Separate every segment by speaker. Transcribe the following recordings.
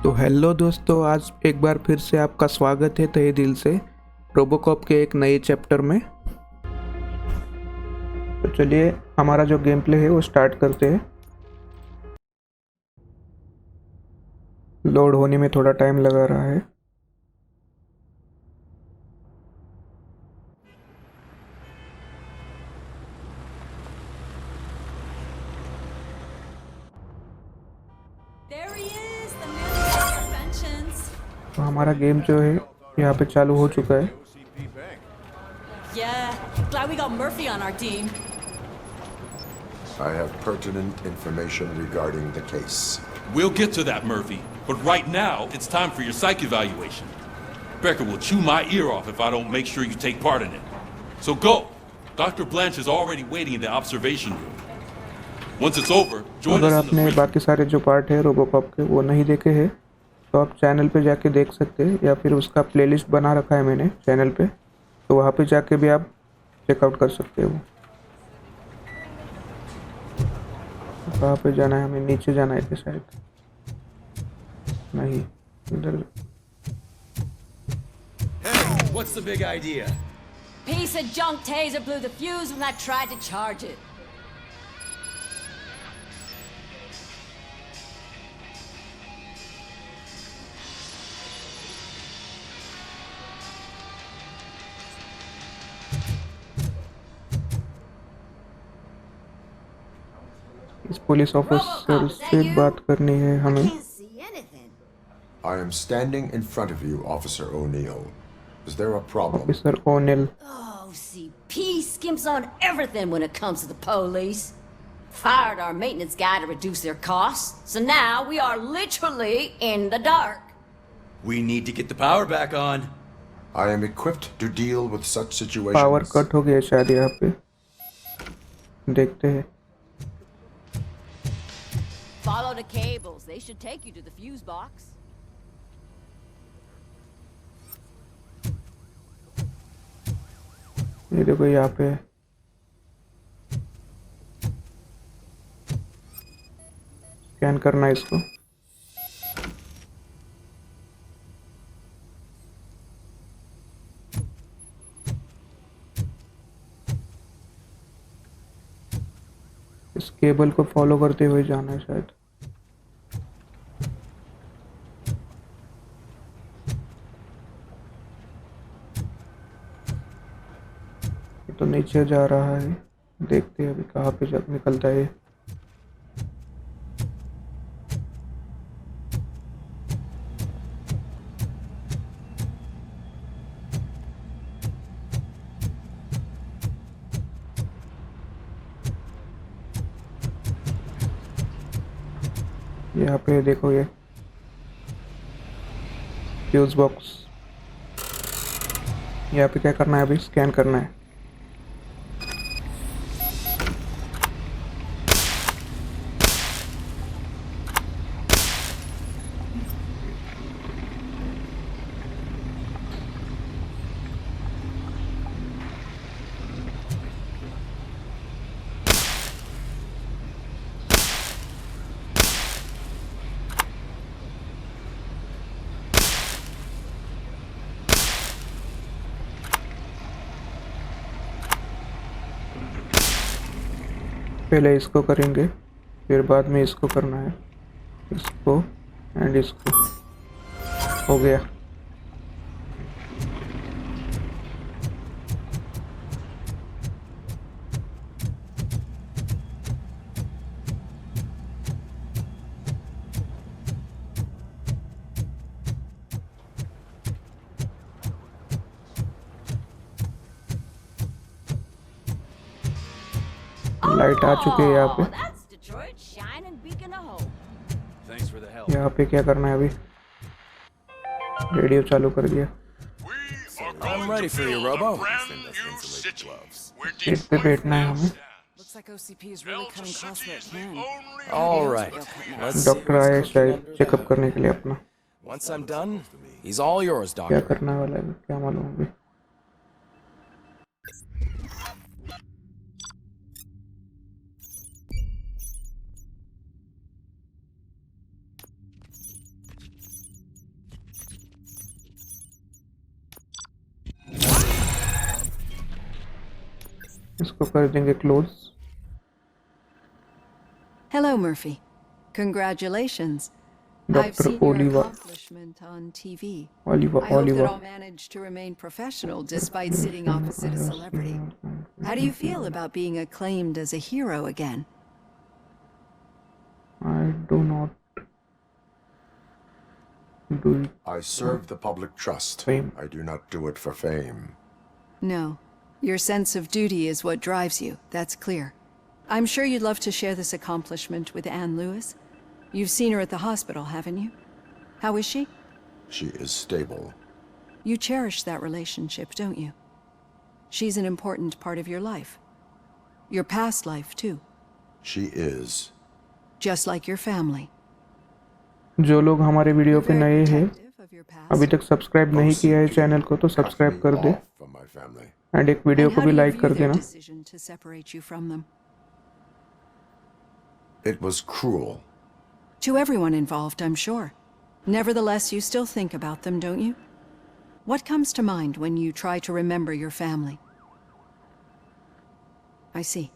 Speaker 1: तो हेलो दोस्तों, आज एक बार फिर से आपका स्वागत है तहे दिल से रोबोकॉप के एक नए चैप्टर में। तो चलिए हमारा जो गेम प्ले है वो स्टार्ट करते हैं। लोड होने में थोड़ा टाइम लगा रहा है। तो हमारा गेम जो है यहाँ पे चालू हो चुका है।
Speaker 2: Yeah, glad we got Murphy on our team.
Speaker 3: I have pertinent information regarding the case.
Speaker 4: We'll get to that, Murphy. But right now, it's time for your psych evaluation. Becker will chew my ear off if I don't make sure you take part in it. So go. Dr. Blanche is already waiting in the observation room. Once it's over, join
Speaker 1: अगर
Speaker 4: us in the
Speaker 1: आपने
Speaker 4: briefing.
Speaker 1: बाकी सारे जो part है RoboCop के वो नहीं देखे हैं तो आप चैनल पे जाके देख सकते हैं, या फिर उसका प्लेलिस्ट बना रखा है मैंने चैनल पे, तो वहाँ पे जाके भी आप चेकआउट कर सकते हो। कहाँ पे जाना है हमें? नीचे जाना है क्या शायद? नहीं, इधर।
Speaker 5: Hey, what's the big idea?
Speaker 2: Piece of junk taser blew the fuse when I tried to charge it.
Speaker 1: इस पुलिस ऑफिसर से बात करनी है हमें।
Speaker 3: I am standing in front of you, Officer O'Neill. Is there a problem?
Speaker 1: Officer O'Neill.
Speaker 2: Oh, CP skimps on everything when it comes to the police. Fired our maintenance guy to reduce their costs, so now we are literally in the dark.
Speaker 5: We need to get the power back on.
Speaker 3: I am equipped to deal with such situations.
Speaker 1: Power cut हो गया शायद यहाँ पे, देखते हैं।
Speaker 2: Follow the cables. They should take you to the fuse box.
Speaker 1: ये देखो यहाँ पे स्कैन करना है इसको। इस केबल को फॉलो करते हुए जाना है शायद। ये तो नीचे जा रहा है, देखते हैं अभी कहाँ पे जब निकलता है। यहाँ पे देखो ये फ्यूज बॉक्स। यहाँ पे क्या करना है? अभी स्कैन करना है। पहले इसको करेंगे, फिर बाद में इसको करना है, इसको एंड इसको। हो गया। लाइट आ चुकी है यहाँ पे।
Speaker 2: That's Detroit's shining beacon of hope.
Speaker 5: Thanks for the help.
Speaker 1: यहाँ पे क्या करना है? अभी रेडियो चालू कर दिया।
Speaker 5: I'm ready for you, Robo.
Speaker 1: Seat पे बैठना है हमें।
Speaker 2: Looks like OCP is really cutting costs where it can.
Speaker 5: All right. Let's see
Speaker 1: doctor
Speaker 5: what's
Speaker 1: आए
Speaker 5: going
Speaker 1: शायद चेकअप करने के लिए अपना।
Speaker 5: on. Once I'm done, he's all yours,
Speaker 1: क्या
Speaker 5: Doctor.
Speaker 1: करने वाला है क्या मालूम अभी। इसको कर देंगे close.
Speaker 6: Hello, Murphy. Congratulations. I've
Speaker 1: doctor
Speaker 6: seen your
Speaker 1: Oliva
Speaker 6: accomplishment on TV.
Speaker 1: Oliva
Speaker 6: I hope that
Speaker 1: Oliva
Speaker 6: I'll manage to remain professional despite sitting opposite a celebrity. How do you feel about being acclaimed as a hero again?
Speaker 1: I do not do it.
Speaker 3: I serve the public trust.
Speaker 1: Fame.
Speaker 3: I do not do it for fame.
Speaker 6: No. Your sense of duty is what drives you. That's clear. I'm sure you'd love to share this accomplishment with Anne Lewis. You've seen her at the hospital, haven't you? How is she?
Speaker 3: She is stable.
Speaker 6: You cherish that relationship, don't you? She's an important part of your life. Your past life, too.
Speaker 3: She is.
Speaker 6: Just like your family.
Speaker 1: जो लोग हमारे video पे
Speaker 6: You're very
Speaker 1: नए हैं
Speaker 6: protective of your past.
Speaker 1: अभी तक subscribe नहीं किया है चैनल को तो
Speaker 3: Cut
Speaker 1: सब्सक्राइब
Speaker 3: me
Speaker 1: कर दे
Speaker 3: off from my family.
Speaker 1: And एक वीडियो
Speaker 6: And
Speaker 1: को
Speaker 6: how
Speaker 1: भी
Speaker 6: do you
Speaker 1: लाइक
Speaker 6: view
Speaker 1: कर
Speaker 6: their
Speaker 1: देना।
Speaker 6: decision to separate you from them?
Speaker 3: It was cruel.
Speaker 6: To everyone involved, I'm sure. Nevertheless, you still think about them, don't you? What comes to mind when you try to remember your family? I see.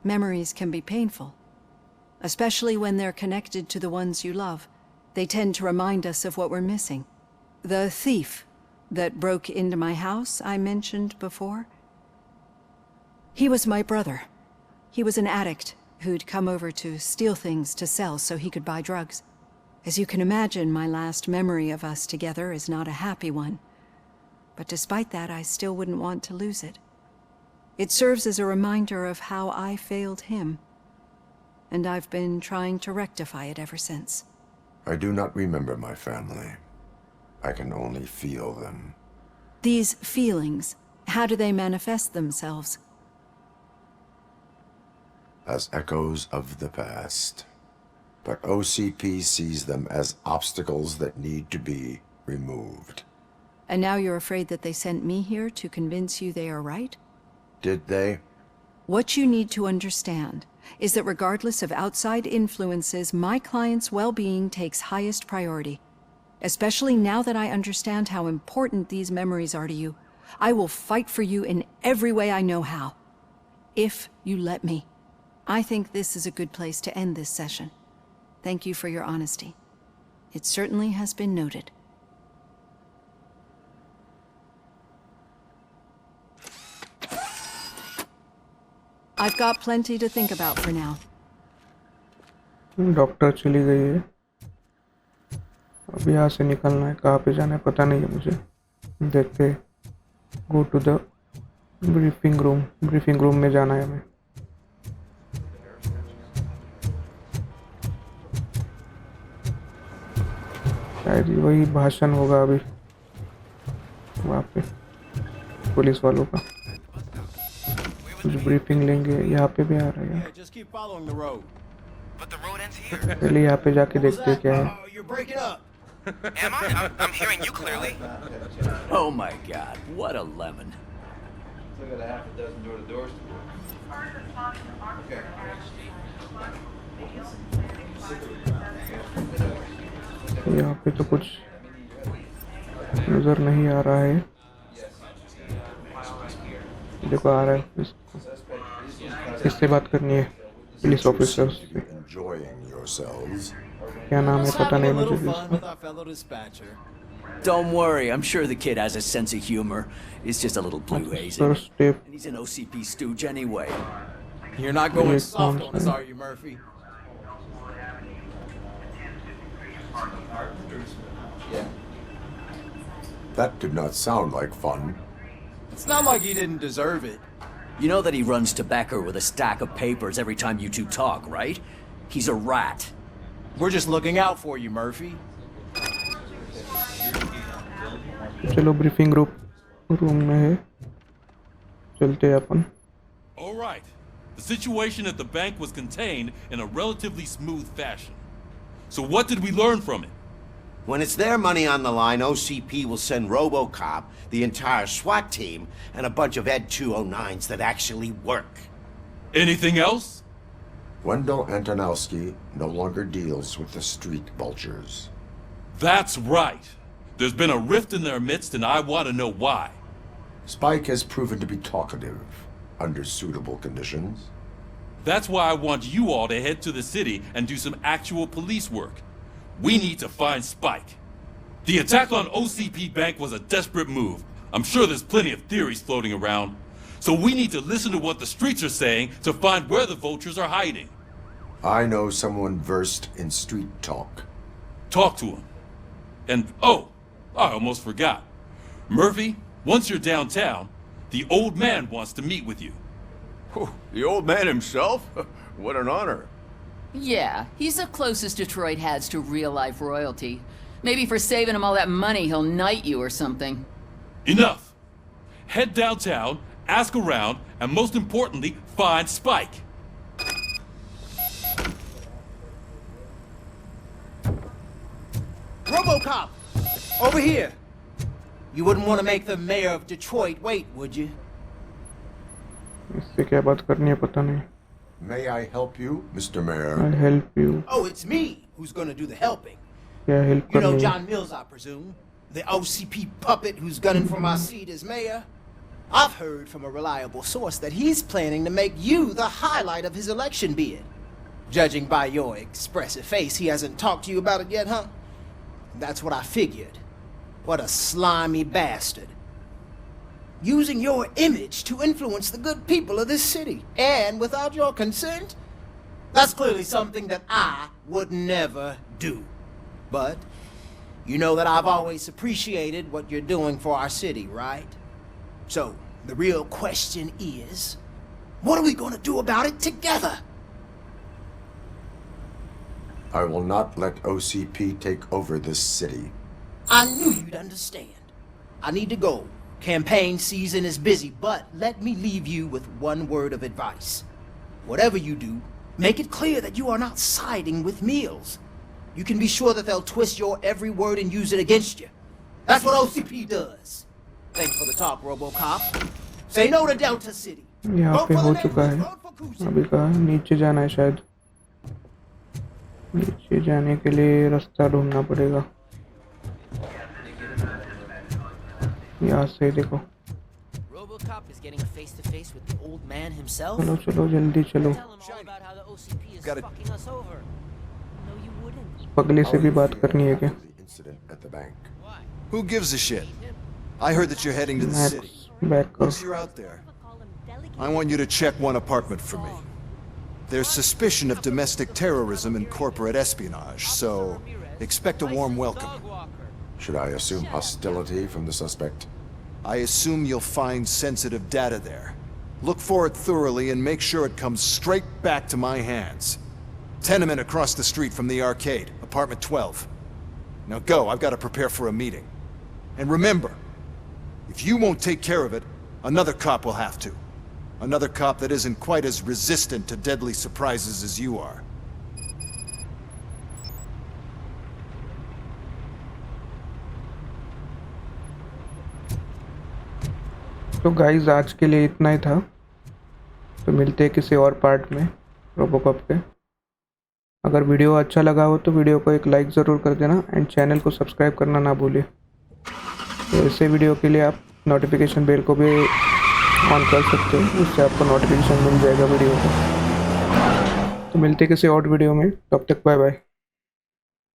Speaker 6: Memories can be painful, especially when they're connected to the ones you love. They tend to remind us of what we're missing. The thief that broke into my house I mentioned before, he was my brother. He was an addict who'd come over to steal things to sell so he could buy drugs. As you can imagine, my last memory of us together is not a happy one. But despite that, I still wouldn't want to lose it. It serves as a reminder of how I failed him. And I've been trying to rectify it ever since.
Speaker 3: I do not remember my family. I can only feel them.
Speaker 6: These feelings, how do they manifest themselves?
Speaker 3: As echoes of the past. But OCP sees them as obstacles that need to be removed.
Speaker 6: And now you're afraid that they sent me here to convince you they are right?
Speaker 3: Did they?
Speaker 6: What you need to understand is that regardless of outside influences, my client's well-being takes highest priority. Especially now that I understand how important these memories are to you, I will fight for you in every way I know how. If you let me. I think this is a good place to end this session. Thank you for your honesty. It certainly has been noted. I've got plenty to think about for now.
Speaker 1: Doctor चली गई है। अब यहाँ से निकलना है, कहाँ पे जाना है पता नहीं है मुझे। देखते go to the briefing room. Briefing room में जाना है हमें। शायद वही भाषण होगा अभी वहाँ पे पुलिस वालों का। कुछ ब्रीफिंग लेंगे। यहाँ पे भी आ रहा है।
Speaker 5: Just keep following the road.
Speaker 7: But the road ends here.
Speaker 1: पहले यहाँ पे जाके देखते हैं क्या है।
Speaker 5: Oh, you're breaking up.
Speaker 7: Am I? I'm hearing you clearly.
Speaker 8: Oh my god, what a lemon.
Speaker 9: Look at a half a dozen door-to-doors to work.
Speaker 1: यहाँ पे तो कुछ नज़र नहीं आ रहा है। देखो आ रहा है। इससे बात करनी है पुलिस ऑफिसर से।
Speaker 3: Enjoying yourselves.
Speaker 1: क्या नाम है
Speaker 5: Let's
Speaker 1: पता
Speaker 5: have a
Speaker 1: नहीं
Speaker 5: little
Speaker 1: मुझे
Speaker 5: fun
Speaker 1: इसका।
Speaker 5: with our fellow dispatcher.
Speaker 8: Don't worry, I'm sure the kid has a sense of humor. It's just a little blue hazy.
Speaker 1: First step
Speaker 8: And he's an OCP stooge anyway.
Speaker 5: You're not going
Speaker 1: Really
Speaker 5: soft
Speaker 1: calm,
Speaker 5: on us,
Speaker 1: sir.
Speaker 5: are you, Murphy?
Speaker 3: That did not sound like fun.
Speaker 5: It's not like he didn't deserve it.
Speaker 8: You know that he runs to Becker with a stack of papers every time you two talk, right? He's a rat.
Speaker 5: We're just looking out for you, Murphy.
Speaker 1: चलो briefing room में है। चलते हैं अपन।
Speaker 4: All right. The situation at the bank was contained in a relatively smooth fashion. So what did we learn from it?
Speaker 10: When it's their money on the line, OCP will send RoboCop, the entire SWAT team, and a bunch of Ed 209s that actually work.
Speaker 4: Anything else?
Speaker 3: Wendell Antonowski no longer deals with the street vultures.
Speaker 4: That's right. There's been a rift in their midst, and I want to know why.
Speaker 3: Spike has proven to be talkative. under suitable conditions.
Speaker 4: That's why I want you all to head to the city and do some actual police work. We need to find Spike. The attack on OCP Bank was a desperate move. I'm sure there's plenty of theories floating around. So we need to listen to what the streets are saying to find where the vultures are hiding.
Speaker 3: I know someone versed in street talk.
Speaker 4: Talk to him. And, oh, I almost forgot. Murphy, once you're downtown, the old man wants to meet with you.
Speaker 11: Oh, the old man himself? What an honor.
Speaker 12: Yeah, he's the closest Detroit has to real-life royalty. Maybe for saving him all that money, he'll knight you or something.
Speaker 4: Enough! Head downtown, ask around, and most importantly, find Spike.
Speaker 5: RoboCop! Over here! You wouldn't want to make the mayor of Detroit wait, would you?
Speaker 1: इससे क्या बात करनी है पता नहीं.
Speaker 3: May I help you, Mr. Mayor?
Speaker 1: I'll help you.
Speaker 5: Oh, it's me who's gonna do the helping.
Speaker 1: क्या help
Speaker 5: You know
Speaker 1: करनी है?
Speaker 5: John Mills, I presume? The OCP puppet who's gunning for my seat as mayor? I've heard from a reliable source that he's planning to make you the highlight of his election bid. Judging by your expressive face, he hasn't talked to you about it yet, huh? That's what I figured. What a slimy bastard. Using your image to influence the good people of this city, and without your consent? That's clearly something that I would never do. But you know that I've always appreciated what you're doing for our city, right? So, the real question is, what are we gonna do about it together?
Speaker 3: I will not let OCP take over this city.
Speaker 5: I knew you'd understand. I need to go. Campaign season is busy, but let me leave you with one word of advice. Whatever you do, make it clear that you are not siding with Mills. You can be sure that they'll twist your every word and use it against you. That's what OCP does. Thanks for the talk, RoboCop. Say no to Delta City.
Speaker 1: यहाँ पे हो चुका है. अभी कहाँ नीचे जाना है शायद. नीचे जाने के लिए रास्ता ढूंढना पड़ेगा. यहाँ से देखो.
Speaker 13: RoboCop is getting face to face with the old man himself.
Speaker 1: चलो चलो जल्दी चलो.
Speaker 13: Tell him all about how the OCP is fucking us over. No, you wouldn't.
Speaker 1: पगले से भी बात करनी है क्या?
Speaker 3: The incident at the bank.
Speaker 11: Who gives a shit? I heard that you're heading to the city.
Speaker 1: Back
Speaker 11: Once you're out there, I want you to check one apartment for me. There's suspicion of domestic terrorism and corporate espionage, so expect a warm welcome.
Speaker 3: Should I assume hostility from the suspect?
Speaker 11: I assume you'll find sensitive data there. Look for it thoroughly and make sure it comes straight back to my hands. Tenement across the street from the arcade, apartment 12. Now go, I've got to prepare for a meeting. And remember, if you won't take care of it, another cop will have to. Another cop that isn't quite as resistant to deadly surprises as you are.
Speaker 1: तो guys आज के लिए इतना ही था. तो मिलते हैं किसी और पार्ट में रोबोकॉप के. अगर वीडियो अच्छा लगा हो तो वीडियो को एक लाइक ज़रूर कर देना एंड चैनल को सब्सक्राइब करना ना भूलिए. तो ऐसे वीडियो के लिए आप नोटिफिकेशन बेल को भी ऑन कर सकते हो, उससे आपको नोटिफिकेशन मिल जाएगा वीडियो का. तो मिलते हैं किसी और वीडियो में, तब तक बाय बाय.